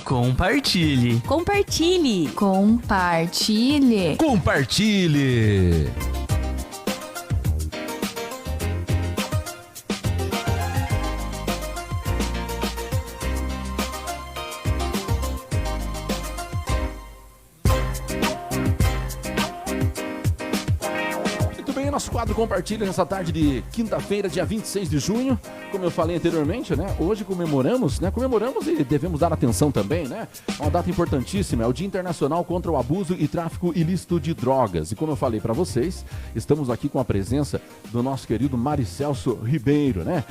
Compartilhe. Compartilhe. Compartilhe. Compartilhe. Nosso quadro Compartilha nessa tarde de quinta-feira, dia 26 de junho. Como eu falei anteriormente, né? Hoje comemoramos e devemos dar atenção também, né? Uma data importantíssima, é o Dia Internacional contra o Abuso e Tráfico Ilícito de Drogas. E como eu falei para vocês, estamos aqui com a presença do nosso querido Maricelso Ribeiro, né?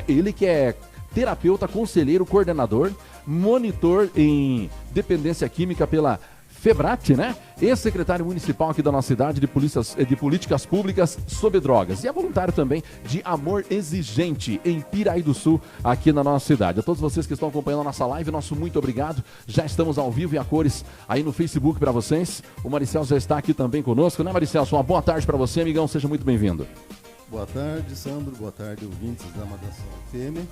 Ele que é terapeuta, conselheiro, coordenador, monitor em dependência química pela Febrate, né? Ex-secretário municipal aqui da nossa cidade de políticas públicas sobre drogas. E é voluntário também de Amor Exigente em Piraí do Sul, aqui na nossa cidade. A todos vocês que estão acompanhando a nossa live, nosso muito obrigado. Já estamos ao vivo e a cores aí no Facebook para vocês. O Maricelso já está aqui também conosco, né, Maricelso? Uma boa tarde para você, amigão. Seja muito bem-vindo. Boa tarde, Sandro. Boa tarde, ouvintes da Madação FM.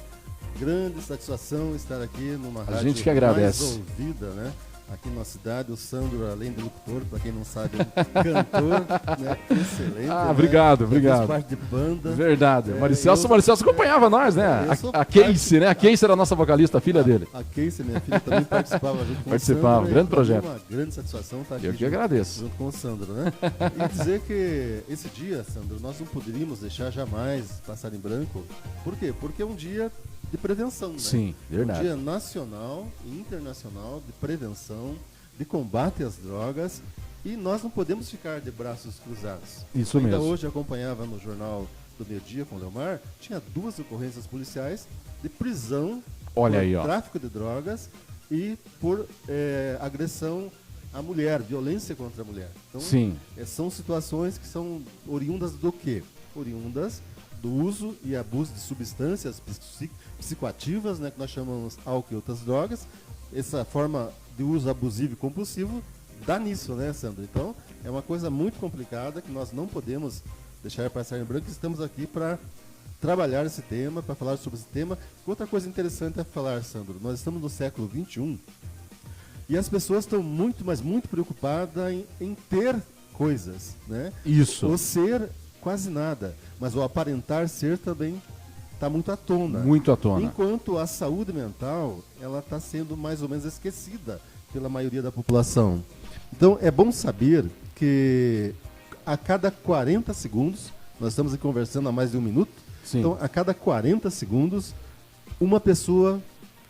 Grande satisfação estar aqui numa rádio gente que agradece. Mais ouvida, né? Aqui na cidade, o Sandro, além de locutor, para quem não sabe, é um cantor, né? Excelente. Obrigado, né? obrigado. Faz parte de banda. Verdade. Maricelso acompanhava nós, né? A Casey, né? A Casey era a nossa vocalista, a filha dele. A Casey, minha filha, também participava junto com o Sandro. Grande projeto. Uma grande satisfação estar aqui. Eu que agradeço. Junto com o Sandro, né? E dizer que esse dia, Sandro, nós não poderíamos deixar jamais passar em branco. Por quê? Porque é um dia de prevenção, né? Sim, verdade. Um dia nacional e internacional de prevenção, de combate às drogas, e nós não podemos ficar de braços cruzados. Isso Ainda mesmo. hoje acompanhava no Jornal do Meio Dia com o Leomar, tinha 2 ocorrências policiais de prisão por tráfico de drogas e por agressão à mulher, violência contra a mulher. Então, sim. São situações que são oriundas do quê? Oriundas do uso e abuso de substâncias psicoativas, né, que nós chamamos álcool e outras drogas. Essa forma de uso abusivo e compulsivo dá nisso, né, Sandro? Então, é uma coisa muito complicada que nós não podemos deixar passar em branco. Estamos aqui para trabalhar esse tema, para falar sobre esse tema. Outra coisa interessante é falar, Sandro, nós estamos no século XXI e as pessoas estão muito, mas muito preocupadas em ter coisas, né? Isso. O ser, quase nada. Mas o aparentar ser também está muito à tona. Muito à tona. Enquanto a saúde mental, ela está sendo mais ou menos esquecida pela maioria da população. Então, é bom saber que a cada 40 segundos, nós estamos aqui conversando há mais de 1 minuto, sim. Então, a cada 40 segundos, uma pessoa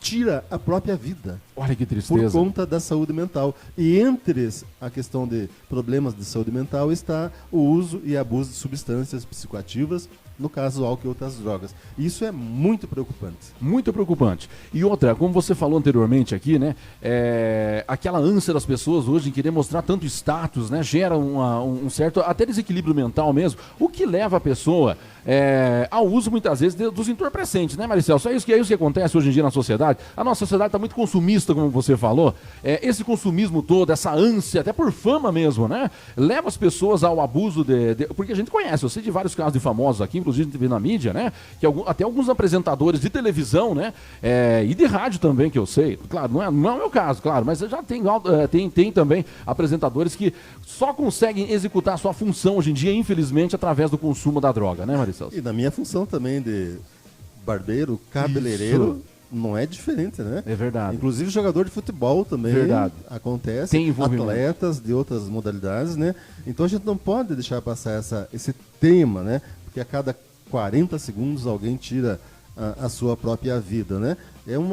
tira a própria vida. Olha que tristeza. Por conta da saúde mental. E entre a questão de problemas de saúde mental está o uso e abuso de substâncias psicoativas, no caso álcool e outras drogas. Isso é muito preocupante. Muito preocupante. E outra, como você falou anteriormente aqui, né? Aquela ânsia das pessoas hoje em querer mostrar tanto status, né? Gera um certo, até desequilíbrio mental mesmo, o que leva a pessoa ao uso muitas vezes dos entorpecentes, né, Maricelso? É isso que acontece hoje em dia na sociedade. A nossa sociedade está muito consumista, como você falou. Esse consumismo todo, essa ânsia, até por fama mesmo, né? Leva as pessoas ao abuso porque a gente conhece, eu sei de vários casos de famosos aqui, inclusive a gente vê na mídia, né? Que até alguns apresentadores de televisão, né? E de rádio também, que eu sei. Claro, não é o meu caso, claro, mas já tem também apresentadores que só conseguem executar a sua função hoje em dia, infelizmente, através do consumo da droga, né, Maricelso? E na minha função também de barbeiro, cabeleireiro, isso. Não é diferente, né? É verdade. Inclusive jogador de futebol também verdade. Acontece. Tem envolvimento. Atletas de outras modalidades, né? Então a gente não pode deixar passar esse tema, né? Porque a cada 40 segundos alguém tira a sua própria vida, né?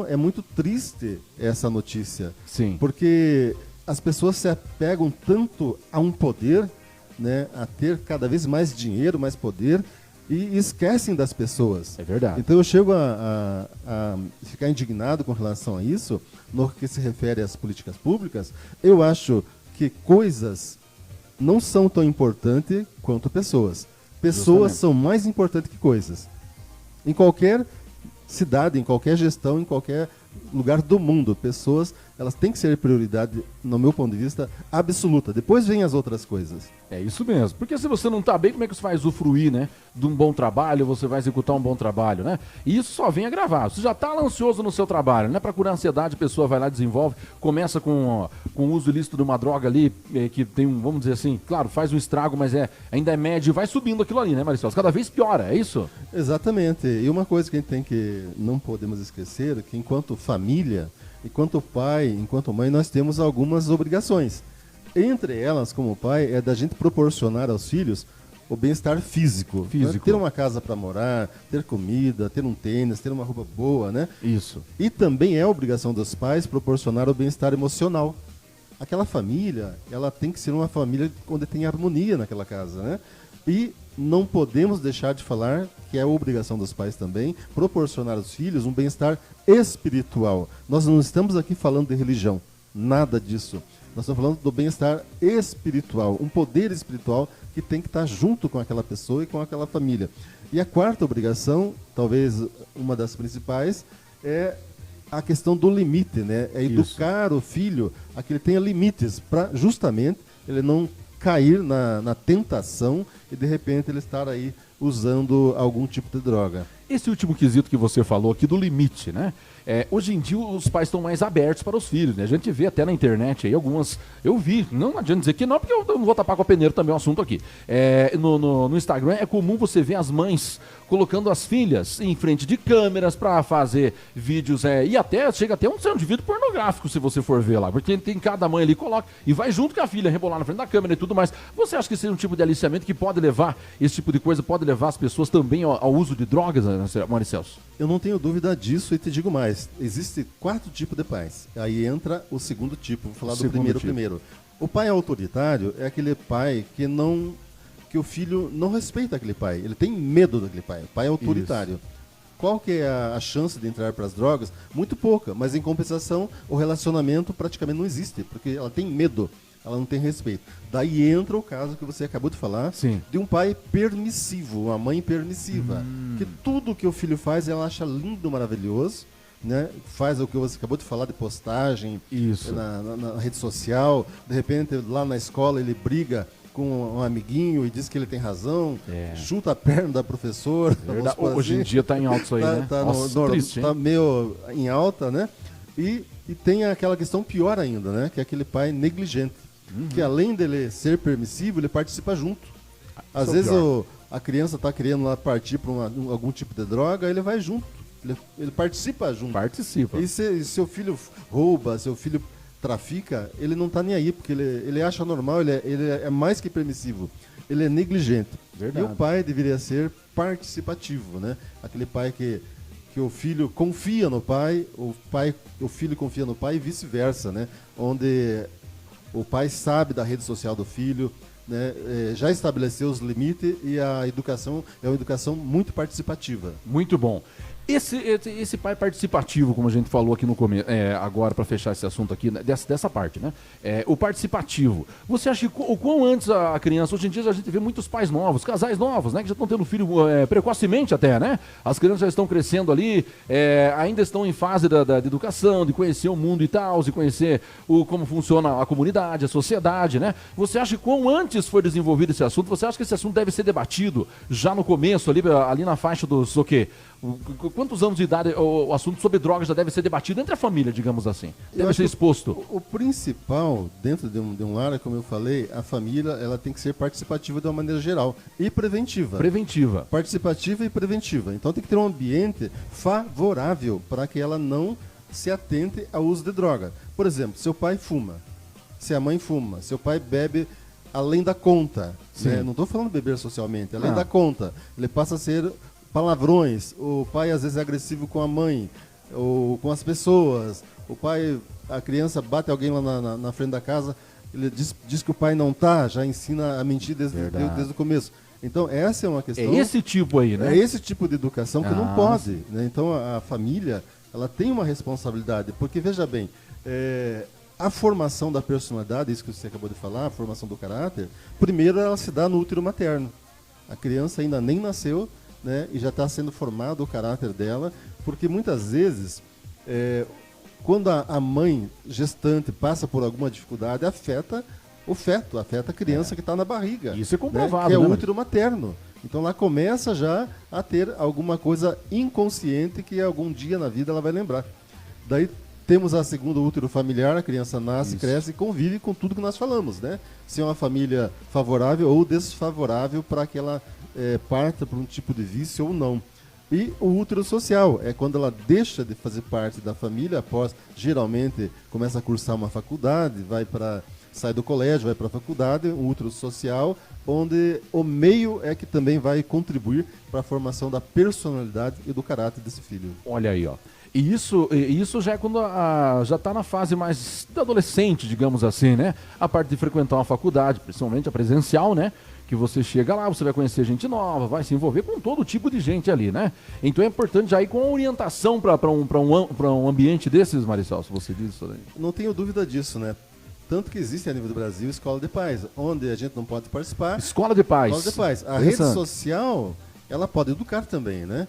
É muito triste essa notícia. Sim. Porque as pessoas se apegam tanto a um poder, né? A ter cada vez mais dinheiro, mais poder, e esquecem das pessoas. É verdade. Então eu chego a ficar indignado com relação a isso, no que se refere às políticas públicas. Eu acho que coisas não são tão importantes quanto pessoas. Pessoas são mais importantes que coisas. Em qualquer cidade, em qualquer gestão, em qualquer lugar do mundo. Pessoas, elas têm que ser prioridade, no meu ponto de vista, absoluta. Depois vem as outras coisas. É isso mesmo. Porque se você não tá bem, como é que você vai usufruir, né? De um bom trabalho, você vai executar um bom trabalho, né? E isso só vem agravar. Você já tá ansioso no seu trabalho, né? Pra curar a ansiedade, a pessoa vai lá, desenvolve, começa com o uso ilícito de uma droga ali, que tem um, vamos dizer assim, claro, faz um estrago, mas ainda é médio, e vai subindo aquilo ali, né, Maricel? Cada vez piora, é isso? Exatamente. E uma coisa que a gente não podemos esquecer, é que enquanto família, enquanto pai, enquanto mãe, nós temos algumas obrigações. Entre elas, como pai, é da gente proporcionar aos filhos o bem-estar físico. Né? Ter uma casa para morar, ter comida, ter um tênis, ter uma roupa boa, né? Isso. E também é obrigação dos pais proporcionar o bem-estar emocional. Aquela família, ela tem que ser uma família onde tem harmonia naquela casa, né? E não podemos deixar de falar que é obrigação dos pais também proporcionar aos filhos um bem-estar espiritual. Nós não estamos aqui falando de religião, nada disso. Nós estamos falando do bem-estar espiritual, um poder espiritual que tem que estar junto com aquela pessoa e com aquela família. E a quarta obrigação, talvez uma das principais, é a questão do limite, né? É educar o filho a que ele tenha limites para justamente ele não cair na tentação e de repente ele estar aí usando algum tipo de droga. Esse último quesito que você falou aqui do limite, né? Hoje em dia os pais estão mais abertos para os filhos, né? A gente vê até na internet aí algumas... Eu vi, não adianta dizer que não, porque eu não vou tapar com a peneira também o assunto aqui. No Instagram é comum você ver as mães colocando as filhas em frente de câmeras para fazer vídeos, e até chega até um de vídeo pornográfico, se você for ver lá, porque tem cada mãe ali, coloca, e vai junto com a filha rebolar na frente da câmera e tudo mais. Você acha que esse é um tipo de aliciamento que pode levar, esse tipo de coisa pode levar as pessoas também ao uso de drogas, Maricelso? Eu não tenho dúvida disso e te digo mais. Existem 4 tipos de pais. Aí entra o segundo tipo. Vou falar do primeiro. O pai autoritário é aquele pai que o filho não respeita aquele pai. Ele tem medo daquele pai. O pai é autoritário. Isso. Qual que é a chance de entrar para as drogas? Muito pouca. Mas em compensação, o relacionamento praticamente não existe. Porque ela tem medo. Ela não tem respeito. Daí entra o caso que você acabou de falar, sim, de um pai permissivo, uma mãe permissiva. Que tudo que o filho faz, ela acha lindo, maravilhoso, né? Faz o que você acabou de falar de postagem na rede social. De repente, lá na escola, ele briga com um amiguinho e diz que ele tem razão, chuta a perna da professora. Hoje em dia está em alta isso aí, né? Triste, tá meio em alta, né? E tem aquela questão pior ainda, né? Que é aquele pai negligente. Que além dele ser permissivo, ele participa junto. Às vezes a criança está querendo lá partir para algum tipo de droga, ele vai junto. Ele participa junto. Participa. E se seu filho rouba, seu filho trafica, ele não está nem aí, porque ele acha normal, ele é mais que permissivo. Ele é negligente. Verdade. E o pai deveria ser participativo, né? Aquele pai que o filho confia no pai, o filho confia no pai e vice-versa, né? Onde o pai sabe da rede social do filho, né? Já estabeleceu os limites e a educação é uma educação muito participativa. Muito bom. Esse pai participativo, como a gente falou aqui no começo, agora para fechar esse assunto aqui, dessa parte, né? O participativo. Você acha que o quão antes a criança, hoje em dia a gente vê muitos pais novos, casais novos, né? Que já estão tendo filho precocemente até, né? As crianças já estão crescendo ali, ainda estão em fase da educação, de conhecer o mundo e tal, de conhecer como funciona a comunidade, a sociedade, né? Você acha que quão antes foi desenvolvido esse assunto? Você acha que esse assunto deve ser debatido já no começo, ali na faixa dos, o quê? Quantos anos de idade o assunto sobre drogas já deve ser debatido entre a família, digamos assim? Deve ser exposto. O principal, dentro de um lar, como eu falei, a família ela tem que ser participativa de uma maneira geral e preventiva. Preventiva. Participativa e preventiva. Então tem que ter um ambiente favorável para que ela não se atente ao uso de droga. Por exemplo, seu pai fuma, se a mãe fuma, seu pai bebe além da conta. Né? Não estou falando beber socialmente, além da conta. Ele passa a ser palavrões, o pai às vezes é agressivo com a mãe, ou com as pessoas, a criança bate alguém lá na frente da casa, ele diz que o pai não tá, já ensina a mentir desde o começo. Então essa é uma questão... É esse tipo aí, né? É esse tipo de educação que não pode. Né? Então a família, ela tem uma responsabilidade, porque veja bem, a formação da personalidade, isso que você acabou de falar, a formação do caráter, primeiro ela se dá no útero materno. A criança ainda nem nasceu, né, e já está sendo formado o caráter dela, porque muitas vezes Quando a mãe gestante passa por alguma dificuldade, afeta o feto, afeta a criança que está na barriga. Isso é comprovado, né? Que é o né, útero materno. Então lá começa já a ter alguma coisa inconsciente que algum dia na vida ela vai lembrar. Daí temos a segunda, útero familiar, a criança nasce, cresce e convive com tudo que nós falamos, né? Se é uma família favorável ou desfavorável para que ela parta por um tipo de vício ou não. E o útero social é quando ela deixa de fazer parte da família, após, geralmente, começa a cursar uma faculdade, sai do colégio, vai para a faculdade, um útero social, onde o meio é que também vai contribuir para a formação da personalidade e do caráter desse filho. Olha aí, ó. E isso já é quando já está na fase mais adolescente, digamos assim, né? A parte de frequentar uma faculdade, principalmente a presencial, né? Que você chega lá, você vai conhecer gente nova, vai se envolver com todo tipo de gente ali, né? Então é importante já ir com orientação para um ambiente desses, Maricel, se você diz isso aí. Não tenho dúvida disso, né? Tanto que existe a nível do Brasil escola de pais, onde a gente não pode participar. Escola de pais. Escola de pais. A rede social, ela pode educar também, né?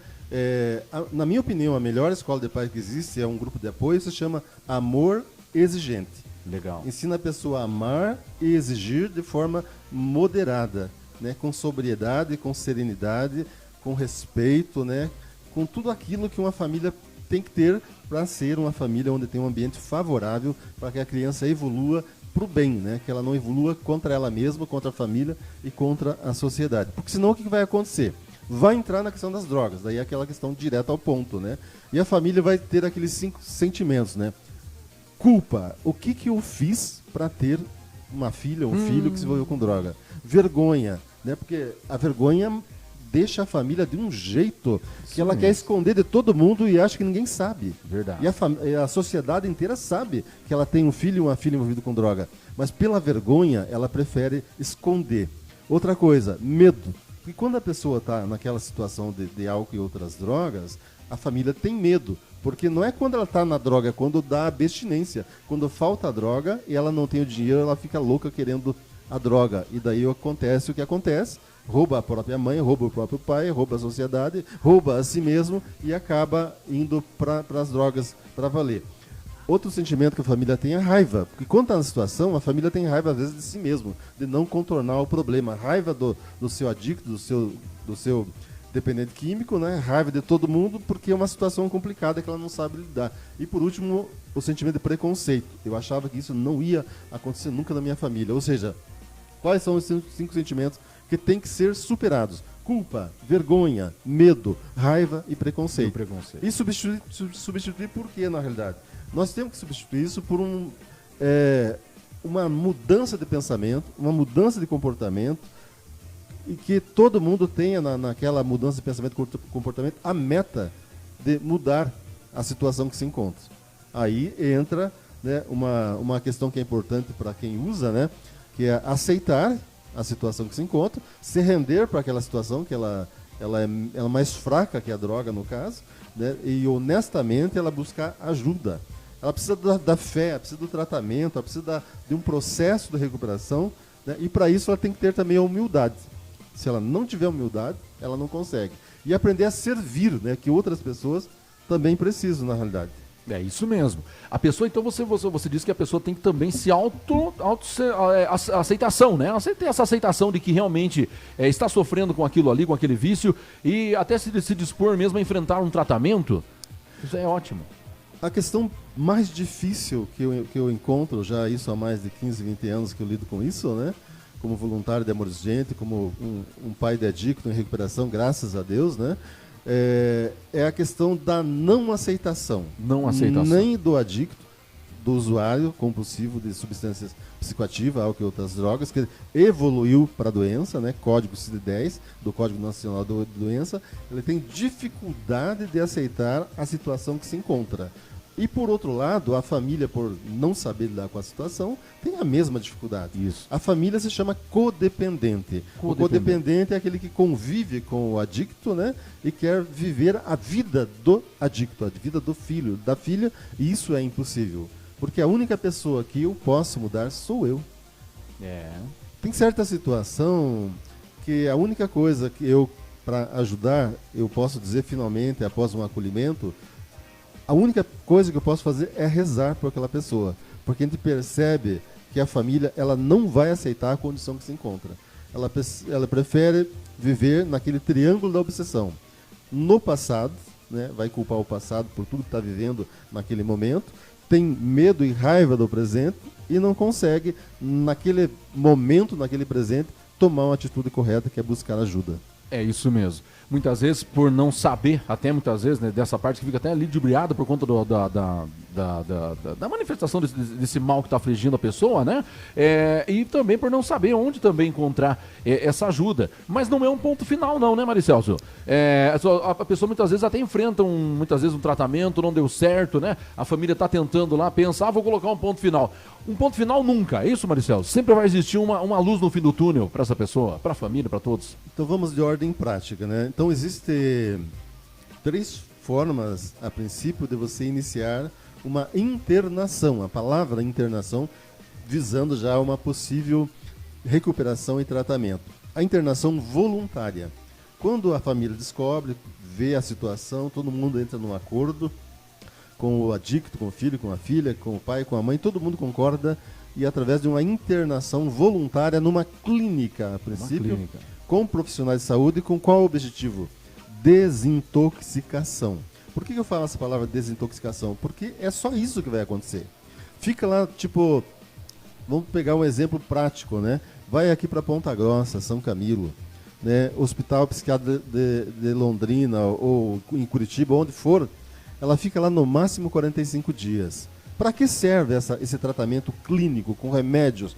Na minha opinião, a melhor escola de pais que existe é um grupo de apoio, se chama Amor Exigente. Legal. Ensina a pessoa a amar e exigir de forma moderada, né? Com sobriedade, com serenidade, com respeito, né? Com tudo aquilo que uma família tem que ter para ser uma família onde tem um ambiente favorável para que a criança evolua para o bem, né? Que ela não evolua contra ela mesma, contra a família e contra a sociedade. Porque senão o que vai acontecer? Vai entrar na questão das drogas, daí é aquela questão direta ao ponto, né? E a família vai ter aqueles 5 sentimentos, né? Culpa, o que eu fiz para ter uma filha ou um filho que se envolveu com droga? Vergonha, né? Porque a vergonha deixa a família de um jeito que ela quer esconder de todo mundo e acha que ninguém sabe. Verdade. E a sociedade inteira sabe que ela tem um filho e uma filha envolvida com droga. Mas pela vergonha, ela prefere esconder. Outra coisa, medo. Porque quando a pessoa está naquela situação de álcool e outras drogas, a família tem medo. Porque não é quando ela está na droga, é quando dá abstinência. Quando falta a droga e ela não tem o dinheiro, ela fica louca querendo a droga. E daí acontece o que acontece. Rouba a própria mãe, rouba o próprio pai, rouba a sociedade, rouba a si mesmo e acaba indo para as drogas para valer. Outro sentimento que a família tem é raiva. Porque quando está na situação, a família tem raiva às vezes de si mesmo, de não contornar o problema. Raiva do seu adicto, do seu dependente químico, né? Raiva de todo mundo, porque é uma situação complicada que ela não sabe lidar. E por último, o sentimento de preconceito. Eu achava que isso não ia acontecer nunca na minha família. Ou seja, quais são os 5 sentimentos que têm que ser superados? Culpa, vergonha, medo, raiva e preconceito. E substituir por quê, na realidade? Nós temos que substituir isso por uma mudança de pensamento, uma mudança de comportamento, e que todo mundo tenha naquela mudança de pensamento e comportamento a meta de mudar a situação que se encontra. Aí entra, né, uma questão que é importante para quem usa, né, que é aceitar a situação que se encontra, se render para aquela situação que ela é mais fraca que a droga, no caso, né, e honestamente ela buscar ajuda. Ela precisa da fé, ela precisa do tratamento, ela precisa de um processo de recuperação, né, e para isso ela tem que ter também a humildade. Se ela não tiver humildade, ela não consegue. E aprender a servir, né, que outras pessoas também precisam, na realidade. É isso mesmo. A pessoa, então, você disse que a pessoa tem que também se aceitação, né? Ela tem essa aceitação de que realmente está sofrendo com aquilo ali, com aquele vício, e até se dispor mesmo a enfrentar um tratamento. Isso é ótimo. A questão mais difícil que eu encontro, já isso há mais de 15, 20 anos que eu lido com isso, né? Como voluntário de Amor Exigente, como um pai de adicto em recuperação, graças a Deus, né? É a questão da não aceitação. Nem do adicto, do usuário compulsivo de substâncias psicoativas, álcool e outras drogas, que evoluiu para a doença, né? Código CID-10, do Código Nacional da Doença, ele tem dificuldade de aceitar a situação que se encontra. E, por outro lado, a família, por não saber lidar com a situação, tem a mesma dificuldade. Isso. A família se chama codependente. O codependente é aquele que convive com o adicto, né? E quer viver a vida do adicto, a vida do filho, da filha, e isso é impossível. Porque a única pessoa que eu posso mudar sou eu. Tem certa situação que a única coisa que eu, para ajudar, eu posso dizer finalmente, após um acolhimento, a única coisa que eu posso fazer é rezar por aquela pessoa, porque a gente percebe que a família ela não vai aceitar a condição que se encontra. Ela prefere viver naquele triângulo da obsessão. No passado, né, vai culpar o passado por tudo que está vivendo naquele momento, tem medo e raiva do presente e não consegue, naquele momento, naquele presente, tomar uma atitude correta, que é buscar ajuda. É isso mesmo. Muitas vezes, por não saber, até muitas vezes, né, dessa parte que fica até ludibriada por conta da manifestação desse mal que está afligindo a pessoa, né? E também por não saber onde também encontrar essa ajuda. Mas não é um ponto final não, né, Maricelso? A pessoa muitas vezes até enfrenta muitas vezes um tratamento, não deu certo, né? A família está tentando lá, pensa, vou colocar um ponto final. Um ponto final nunca, é isso, Maricelso? Sempre vai existir uma luz no fim do túnel para essa pessoa, para a família, para todos. Então vamos de ordem prática, né? Então existem 3 formas, a princípio, de você iniciar uma internação. A palavra internação visando já uma possível recuperação e tratamento. A internação voluntária. Quando a família descobre, vê a situação, todo mundo entra num acordo com o adicto, com o filho, com a filha, com o pai, com a mãe, todo mundo concorda e através de uma internação voluntária numa clínica, a princípio, com profissionais de saúde, com qual objetivo? Desintoxicação. Por que eu falo essa palavra desintoxicação? Porque é só isso que vai acontecer. Fica lá, tipo, vamos pegar um exemplo prático, né? Vai aqui para Ponta Grossa, São Camilo, né? Hospital Psiquiátrico de Londrina ou em Curitiba, onde for, ela fica lá no máximo 45 dias. Para que serve esse tratamento clínico com remédios?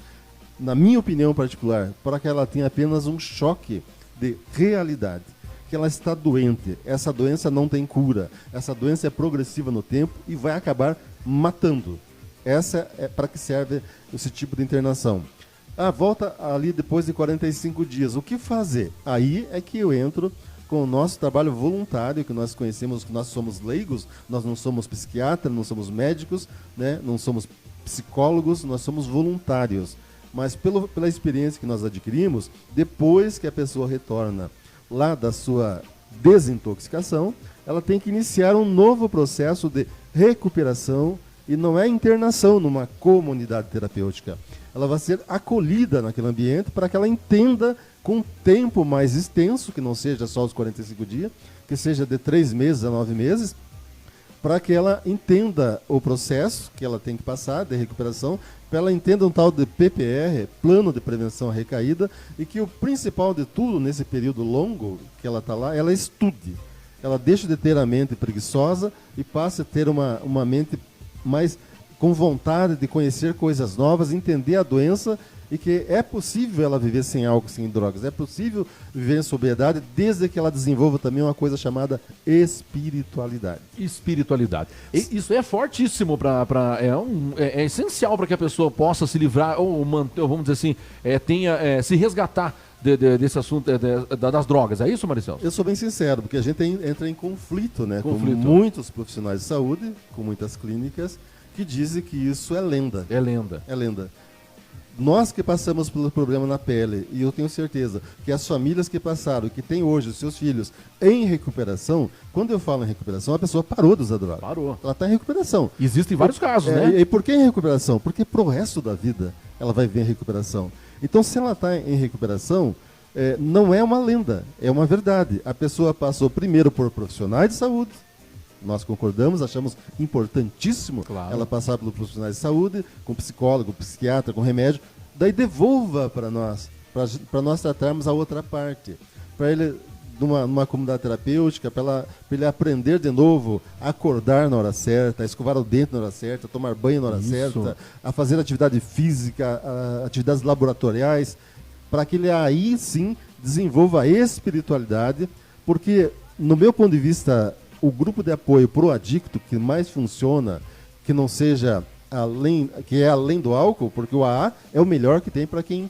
Na minha opinião particular, para que ela tenha apenas um choque de realidade. Que ela está doente, essa doença não tem cura, essa doença é progressiva no tempo e vai acabar matando. Essa é para que serve esse tipo de internação. Volta ali depois de 45 dias, o que fazer? Aí é que eu entro com o nosso trabalho voluntário, que nós conhecemos, que nós somos leigos, nós não somos psiquiatras, não somos médicos, né? Não somos psicólogos, nós somos voluntários. Mas pela experiência que nós adquirimos, depois que a pessoa retorna lá da sua desintoxicação, ela tem que iniciar um novo processo de recuperação e não é internação numa comunidade terapêutica. Ela vai ser acolhida naquele ambiente para que ela entenda com um tempo mais extenso, que não seja só os 45 dias, que seja de 3 meses a 9 meses, para que ela entenda o processo que ela tem que passar de recuperação, para ela entenda um tal de PPR, Plano de Prevenção à Recaída, e que o principal de tudo nesse período longo que ela está lá, ela estude. Ela deixa de ter a mente preguiçosa e passa a ter uma mente mais com vontade de conhecer coisas novas, entender a doença e que é possível ela viver sem álcool, sem drogas. É possível viver em sobriedade desde que ela desenvolva também uma coisa chamada espiritualidade. Espiritualidade. Isso é fortíssimo, é essencial para que a pessoa possa se livrar, ou vamos dizer assim, se resgatar desse assunto das drogas. É isso, Maricel? Eu sou bem sincero, porque a gente entra em conflito, né? Com muitos profissionais de saúde, com muitas clínicas, que dizem que isso é lenda. É lenda. É lenda. Nós que passamos pelo problema na pele, e eu tenho certeza que as famílias que passaram, que têm hoje os seus filhos em recuperação, quando eu falo em recuperação, a pessoa parou de usar droga. Parou. Ela está em recuperação. Existem vários casos, né? E por que em recuperação? Porque pro resto da vida ela vai ver em recuperação. Então, se ela está em recuperação, não é uma lenda, é uma verdade. A pessoa passou primeiro por profissionais de saúde, nós concordamos, achamos importantíssimo ela passar pelos profissionais de saúde, com psicólogo, psiquiatra, com remédio, daí devolva para nós tratarmos a outra parte, para ele, numa comunidade terapêutica, para ele aprender de novo a acordar na hora certa, a escovar o dente na hora certa, a tomar banho na hora certa, a fazer atividade física, atividades laboratoriais, para que ele aí sim desenvolva a espiritualidade, porque, no meu ponto de vista, o grupo de apoio pro adicto que mais funciona, que não seja além do álcool, porque o AA é o melhor que tem para quem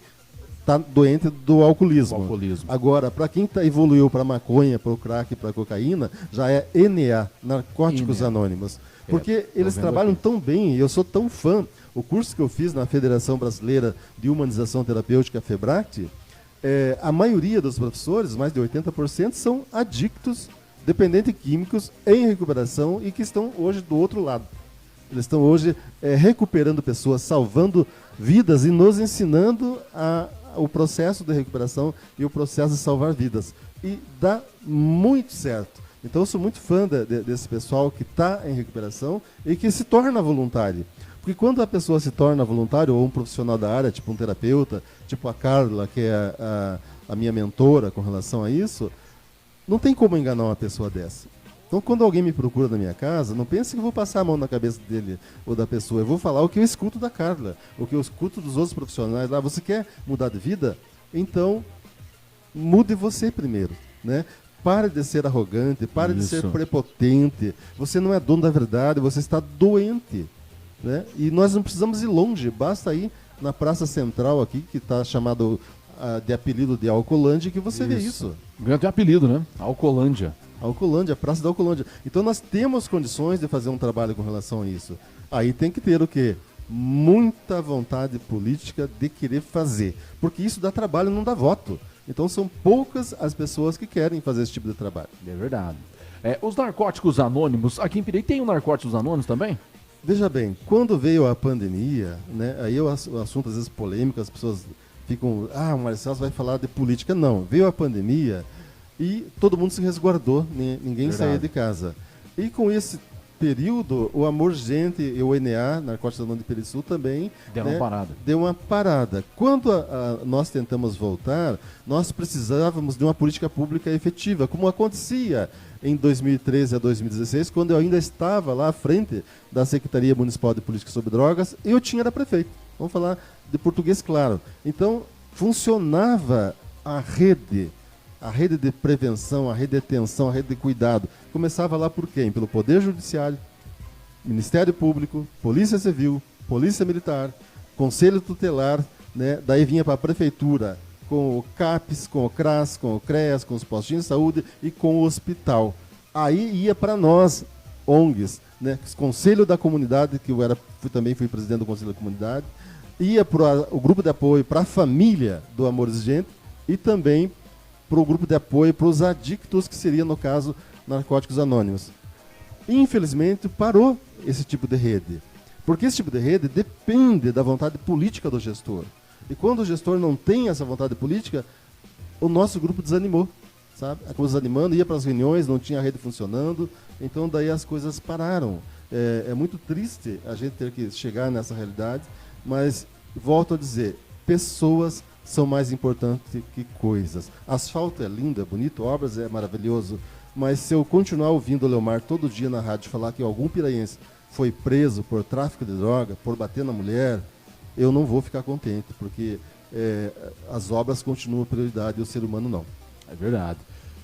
está doente do alcoolismo. Agora, para quem evoluiu para maconha, para o crack, para a cocaína, já é NA, Narcóticos Anônimos. Porque eles trabalham tão bem, e eu sou tão fã. O curso que eu fiz na Federação Brasileira de Humanização Terapêutica, FEBRACT, a maioria dos professores, mais de 80%, são adictos dependentes químicos em recuperação e que estão hoje do outro lado. Eles estão hoje recuperando pessoas, salvando vidas e nos ensinando o processo de recuperação e o processo de salvar vidas. E dá muito certo. Então eu sou muito fã desse pessoal que está em recuperação e que se torna voluntário. Porque quando a pessoa se torna voluntário, ou um profissional da área, tipo um terapeuta, tipo a Carla, que é a minha mentora com relação a isso, não tem como enganar uma pessoa dessa. Então, quando alguém me procura na minha casa, não pense que eu vou passar a mão na cabeça dele ou da pessoa. Eu vou falar o que eu escuto da Carla, o que eu escuto dos outros profissionais. Lá, você quer mudar de vida? Então, mude você primeiro, né? Pare de ser arrogante, pare de ser prepotente. Você não é dono da verdade, você está doente. Né? E nós não precisamos ir longe, basta ir na Praça Central aqui, que está chamado de apelido de Alcolândia, que você vê isso. Grande apelido, né? Alcolândia. Alcolândia, Praça da Alcolândia. Então nós temos condições de fazer um trabalho com relação a isso. Aí tem que ter o quê? Muita vontade política de querer fazer. Porque isso dá trabalho, não dá voto. Então são poucas as pessoas que querem fazer esse tipo de trabalho. É verdade. Os narcóticos anônimos, aqui em Pirei tem um narcóticos anônimos também? Veja bem, quando veio a pandemia, né, aí o assunto às vezes polêmico, as pessoas ficam, o Marcelo vai falar de política. Não, veio a pandemia e todo mundo se resguardou, ninguém saía de casa. E com esse período, o Amor Gente e o NA, Narcóticos Anônimos de Perisul, também deu uma parada. Quando nós tentamos voltar, nós precisávamos de uma política pública efetiva, como acontecia em 2013 a 2016, quando eu ainda estava lá à frente da Secretaria Municipal de Política sobre Drogas, eu era prefeito. Vamos falar de português claro. Então, funcionava a rede de prevenção, a rede de atenção, a rede de cuidado. Começava lá por quem? Pelo Poder Judiciário, Ministério Público, Polícia Civil, Polícia Militar, Conselho Tutelar, né? Daí vinha para a Prefeitura, com o CAPES, com o CRAS, com o CREAS, com os postinhos de saúde e com o hospital. Aí ia para nós, ONGs, né? Conselho da Comunidade, que eu também fui presidente do Conselho da Comunidade, ia para o grupo de apoio para a família do Amor Gente e também para o grupo de apoio para os adictos, que seria, no caso, Narcóticos Anônimos. Infelizmente, parou esse tipo de rede. Porque esse tipo de rede depende da vontade política do gestor. E quando o gestor não tem essa vontade política, o nosso grupo desanimou, sabe? Acabou desanimando, ia para as reuniões, não tinha a rede funcionando, então daí as coisas pararam. É muito triste a gente ter que chegar nessa realidade, mas, volto a dizer, pessoas são mais importantes que coisas. Asfalto é lindo, é bonito, obras é maravilhoso, mas se eu continuar ouvindo o Leomar todo dia na rádio falar que algum piraiense foi preso por tráfico de droga, por bater na mulher, eu não vou ficar contente, porque as obras continuam a prioridade e o ser humano não. É verdade.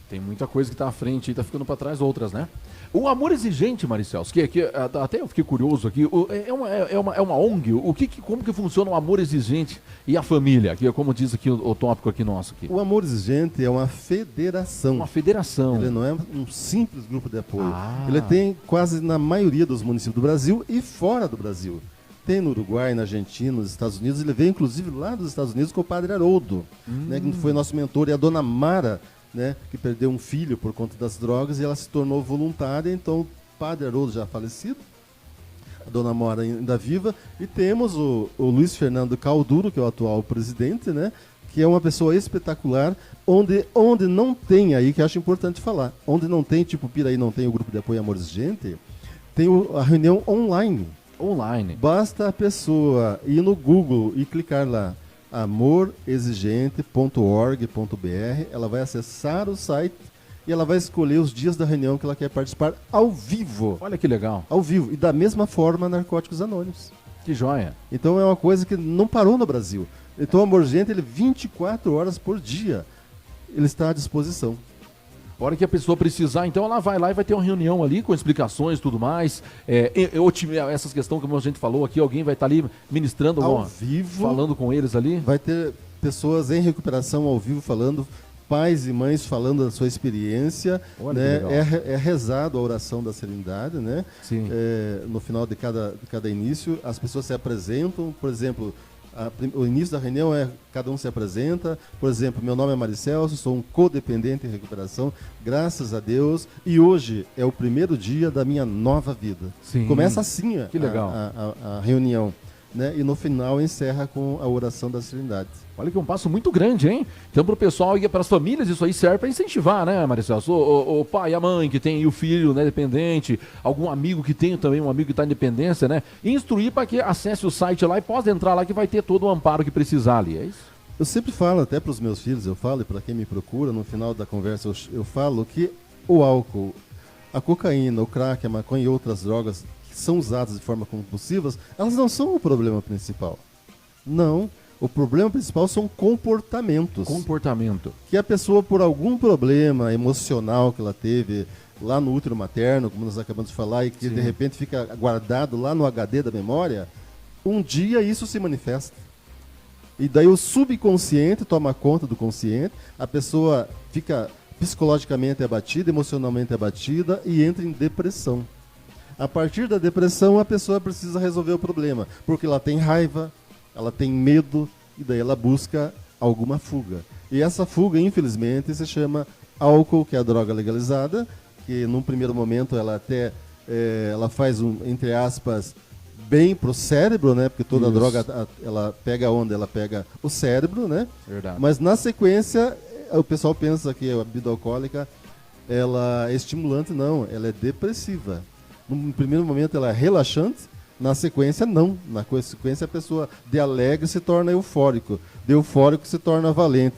Tem muita coisa que está à frente e está ficando para trás outras, né? O Amor Exigente, Maricels, que até eu fiquei curioso aqui, é uma ONG, como que funciona o Amor Exigente e a família, que é como diz aqui o tópico aqui nosso. Aqui. O Amor Exigente é uma federação. Uma federação. Ele não é um simples grupo de apoio. Ele tem quase na maioria dos municípios do Brasil e fora do Brasil. Tem no Uruguai, na Argentina, nos Estados Unidos. Ele veio, inclusive, lá dos Estados Unidos com o padre Haroldo, né, que foi nosso mentor, e a dona Mara, né, que perdeu um filho por conta das drogas, e ela se tornou voluntária. Então, o padre Haroldo já falecido, a dona Mara ainda viva, e temos o Luiz Fernando Calduro, que é o atual presidente, né, que é uma pessoa espetacular, onde não tem, aí que eu acho importante falar, onde não tem, tipo Piraí não tem o grupo de apoio Amor Gente, tem a reunião online. Basta a pessoa ir no Google e clicar lá, amorexigente.org.br, ela vai acessar o site e ela vai escolher os dias da reunião que ela quer participar ao vivo. Olha que legal. Ao vivo. E da mesma forma, Narcóticos Anônimos. Que joia. Então é uma coisa que não parou no Brasil. Então o Amor Gente, ele 24 horas por dia, ele está à disposição. A hora que a pessoa precisar, então ela vai lá e vai ter uma reunião ali com explicações e tudo mais. Essas questões, como a gente falou aqui, alguém vai estar ali ministrando ao vivo, falando com eles ali. Vai ter pessoas em recuperação ao vivo falando, pais e mães falando da sua experiência. Né? É rezado a oração da serenidade, né? Sim. No final de cada início, as pessoas se apresentam, por exemplo, O início da reunião é cada um se apresenta. Por exemplo, meu nome é Maricelso, sou um codependente em recuperação, graças a Deus, e hoje é o primeiro dia da minha nova vida. Sim. Começa assim Que legal. a reunião, né? E no final encerra com a oração da serenidade. Olha que é um passo muito grande, hein? Então, para o pessoal e para as famílias, isso aí serve para incentivar, né, Maricelso? O pai e a mãe que tem o filho, né, dependente, algum amigo que tem também, um amigo que está em dependência, né? Instruir para que acesse o site lá e possa entrar lá que vai ter todo o amparo que precisar ali, é isso? Eu sempre falo, até para os meus filhos, eu falo, e para quem me procura, no final da conversa eu falo que o álcool, a cocaína, o crack, a maconha e outras drogas que são usadas de forma compulsiva, elas não são o problema principal. Não. O problema principal são comportamentos. Comportamento. Que a pessoa, por algum problema emocional que ela teve lá no útero materno, como nós acabamos de falar, e que de repente fica guardado lá no HD da memória, um dia isso se manifesta. E daí o subconsciente toma conta do consciente, a pessoa fica psicologicamente abatida, emocionalmente abatida e entra em depressão. A partir da depressão, a pessoa precisa resolver o problema, porque ela tem raiva, ela tem medo, e daí ela busca alguma fuga. E essa fuga, infelizmente, se chama álcool, que é a droga legalizada, que num primeiro momento ela até ela faz entre aspas, bem pro cérebro, né? Porque toda droga, ela pega onde? Ela pega o cérebro, né? Verdade. Mas na sequência, o pessoal pensa que a bebida alcoólica ela é estimulante, não, ela é depressiva. No primeiro momento ela é relaxante, na sequência não. Na sequência a pessoa de alegre se torna eufórico, de eufórico se torna valente,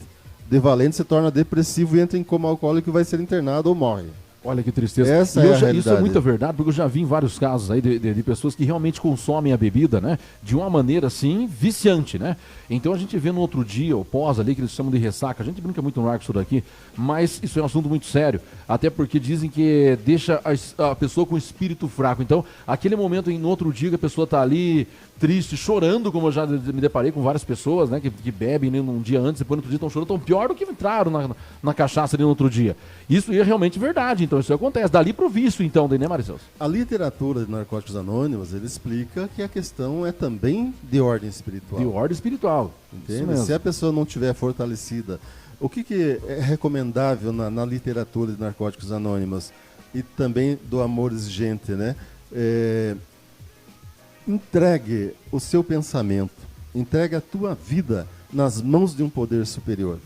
de valente se torna depressivo e entra em coma alcoólico e vai ser internado ou morre. Olha que tristeza. Essa é a realidade. Isso é muita verdade, porque eu já vi em vários casos aí de pessoas que realmente consomem a bebida, né? De uma maneira, assim, viciante, né? Então a gente vê no outro dia, o pós ali, que eles chamam de ressaca. A gente brinca muito no ar com isso daqui, mas isso é um assunto muito sério. Até porque dizem que deixa a pessoa com o espírito fraco. Então, aquele momento no outro dia que a pessoa tá ali triste, chorando, como eu já me deparei com várias pessoas, né? Que bebem né, num dia antes, depois no outro dia estão chorando, estão pior do que entraram na cachaça ali no outro dia. Isso é realmente verdade, então isso acontece. Dali pro vício, então, né, Maricelso? A literatura de Narcóticos Anônimos, ele explica que a questão é também de ordem espiritual. De ordem espiritual. Entende? Se a pessoa não tiver fortalecida, o que é recomendável na literatura de Narcóticos Anônimos e também do amor exigente, né? Entregue o seu pensamento, entregue a tua vida nas mãos de um poder superior.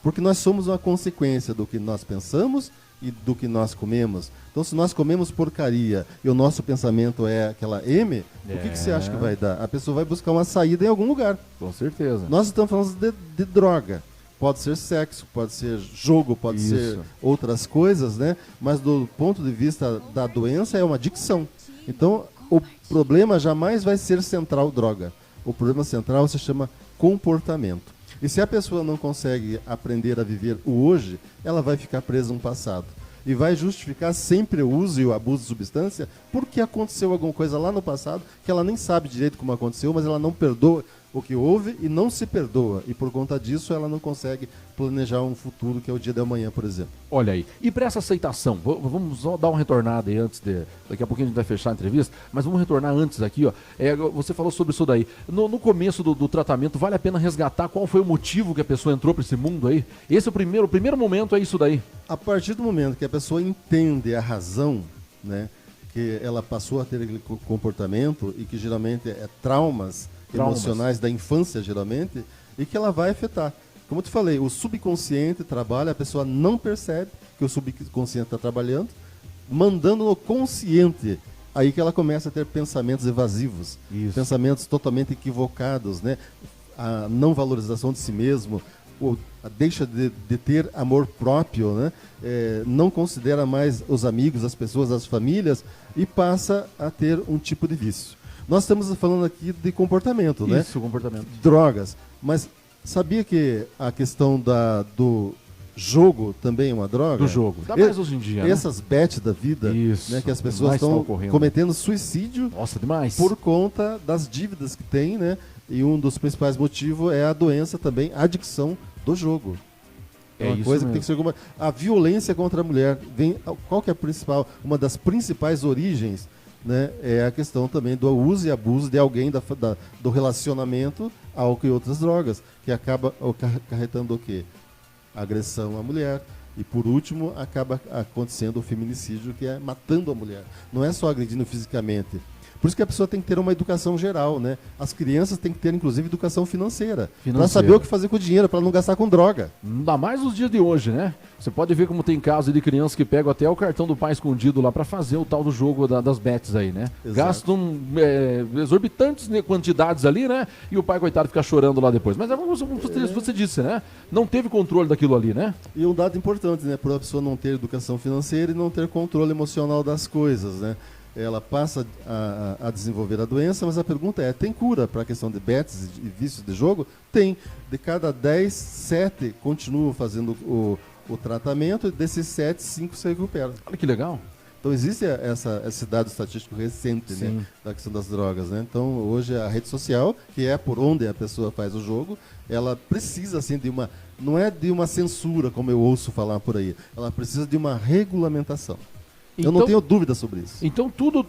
Porque nós somos uma consequência do que nós pensamos e do que nós comemos. Então, se nós comemos porcaria e o nosso pensamento é aquela M, o que você acha que vai dar? A pessoa vai buscar uma saída em algum lugar. Com certeza. Nós estamos falando de droga. Pode ser sexo, pode ser jogo, pode ser outras coisas, né? Mas do ponto de vista da doença é uma adicção. Então, o problema jamais vai ser central droga. O problema central se chama comportamento. E se a pessoa não consegue aprender a viver o hoje, ela vai ficar presa no passado. E vai justificar sempre o uso e o abuso de substância porque aconteceu alguma coisa lá no passado que ela nem sabe direito como aconteceu, mas ela não perdoa o que houve e não se perdoa. E por conta disso ela não consegue planejar um futuro que é o dia de amanhã, por exemplo. Olha aí. E para essa aceitação, vamos só dar uma retornada aí antes daqui a pouquinho a gente vai fechar a entrevista, mas vamos retornar antes aqui, ó. Você falou sobre isso daí. No começo do tratamento, vale a pena resgatar qual foi o motivo que a pessoa entrou para esse mundo aí? Esse é o primeiro momento, é isso daí. A partir do momento que a pessoa entende a razão, né, que ela passou a ter aquele comportamento e que geralmente é traumas emocionais da infância, geralmente, e que ela vai afetar. Como eu te falei, o subconsciente trabalha, a pessoa não percebe que o subconsciente está trabalhando, mandando no consciente, aí que ela começa a ter pensamentos evasivos, pensamentos totalmente equivocados, né? A não valorização de si mesmo, a deixa de ter amor próprio, né? Não considera mais os amigos, as pessoas, as famílias, e passa a ter um tipo de vício. Nós estamos falando aqui de comportamento, né? Isso, comportamento. Drogas. Mas sabia que a questão do jogo também é uma droga? Do jogo. Dá mais hoje em dia, essas bets da vida, né, que as pessoas estão cometendo suicídio. Nossa, demais. Por conta das dívidas que tem, né? E um dos principais motivos é a doença também, a adicção do jogo. É uma coisa que tem que ser a violência contra a mulher. Qual que é uma das principais origens né, é a questão também do uso e abuso de alguém do relacionamento, álcool e outras drogas, que acaba acarretando o quê? Agressão à mulher. E por último, acaba acontecendo o feminicídio, que é matando a mulher. Não é só agredindo fisicamente. Por isso que a pessoa tem que ter uma educação geral, né? As crianças têm que ter, inclusive, educação financeira. Para saber o que fazer com o dinheiro, para não gastar com droga. Ainda mais nos dias de hoje, né? Você pode ver como tem casos de crianças que pegam até o cartão do pai escondido lá para fazer o tal do jogo das bets aí, né? Exato. Gastam exorbitantes quantidades ali, né? E o pai, coitado, fica chorando lá depois. Mas é como você disse, né? Não teve controle daquilo ali, né? E um dado importante, né? Para a pessoa não ter educação financeira e não ter controle emocional das coisas, né? Ela passa a desenvolver a doença, mas a pergunta é, tem cura para a questão de bets e vícios de jogo? Tem. De cada 10, 7 continuam fazendo o tratamento, e desses 7, 5 se recuperam. Olha que legal. Então existe esse dado estatístico recente, né, da questão das drogas, né? Então hoje a rede social, que é por onde a pessoa faz o jogo, ela precisa assim não é de uma censura, como eu ouço falar por aí, ela precisa de uma regulamentação. Então, eu não tenho dúvida sobre isso. Então todo